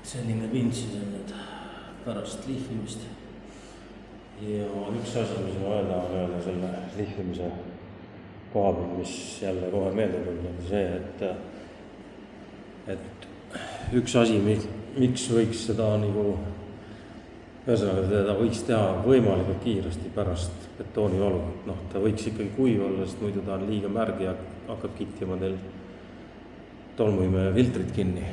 selline pind siis on nüüd pärast lihvimist. Ja üks asi, mis ma öelda selle lihvimise koha peal, mis jälle kohe meelde tuli, on see, et üks asi, miks võiks seda nagu, ühesõnaga teda võiks teha võimalikult kiiresti pärast betoonivalu. Ta võiks ikkagi kuiv olla, sest muidu ta on liiga märg ja hakkab kittima teil tolmuimeja filtrid kinni.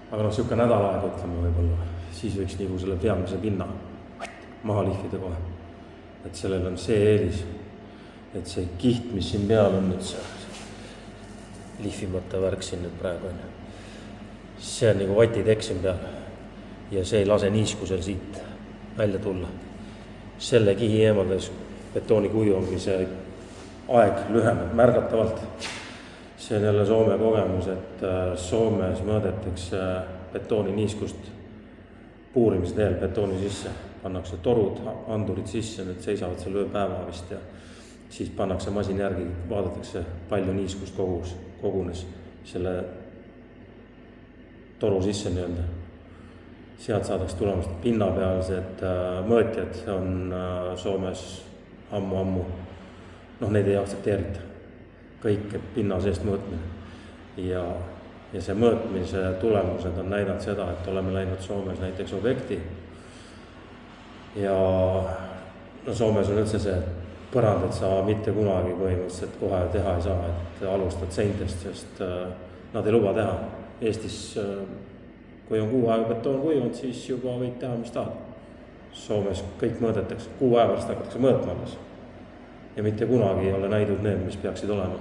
Aga siuke nädal aega ütleme võib-olla, siis võiks nagu selle peamise pinna maha lihvida kohe. Et sellel on see eelis, et see kiht, mis siin peal on nüüd see lihvimata värk siin nüüd praegu on. See on nagu vatiteks siin peal ja see ei lase niiskusel siit välja tulla. Selle kihi eemaldades betooni kuivamisel aeg lüheneb märgatavalt. See on jälle Soome kogemus, et Soomes mõõdetakse betooni niiskust puurimise teel betooni sisse. Pannakse torud, andurid sisse, need seisavad seal ööpäeva vist ja siis pannakse masin järgi, vaadatakse palju niiskust kogunes selle toru sisse nii-öelda. Sealt saadaks tulemust pinnapealsed mõõtjad on Soomes ammu, neid ei aktsepteerita. Kõik pinna seest mõõtmine ja see mõõtmise tulemused on näidanud seda, et oleme läinud Soomes näiteks objekti ja Soomes on üldse see põrandad sa mitte kunagi põhimõtteliselt kohe teha ei saa, et alustad seintest, sest nad ei luba teha. Eestis, kui on 6 aega betoon kuivanud, siis juba võid teha, mis tahad. Soomes kõik mõõdetakse, 6 aega pärast hakatakse mõõtma alles. Ja mitte kunagi ei ole näidud need, mis peaksid olema.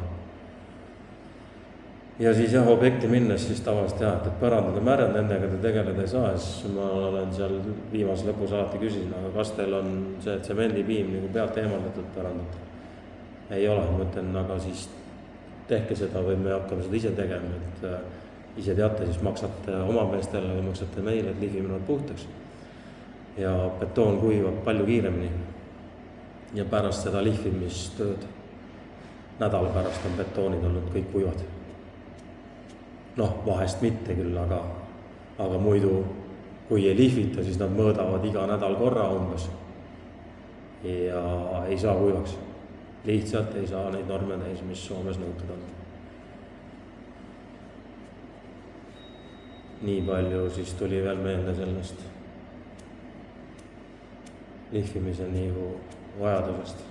Ja siis objekti minnes siis tavaliselt et põrandad on märjad, nendega te tegeleda ei saa, siis ma olen seal viimase lõpus alati küsisin, aga kas teil on see tsemendipiim nagu pealt eemaldatud põrandat? Ei ole, ma mõtlen, aga siis tehke seda või me hakkame seda ise tegema, et ise teate, siis maksate oma meestele või maksate meile, et lihvimine puhtaks. Ja betoon kuivab palju kiiremini. Ja pärast seda lihvimistööd nädala pärast on betoonid olnud kõik kuivad. Vahest mitte küll, aga muidu kui ei lihvita, siis nad mõõdavad iga nädal korra umbes ja ei saa kuivaks. Lihtsalt ei saa neid norme täis, mis Soomes nõutud on. Nii palju siis tuli veel meelde sellest lihvimise nagu vajadusest.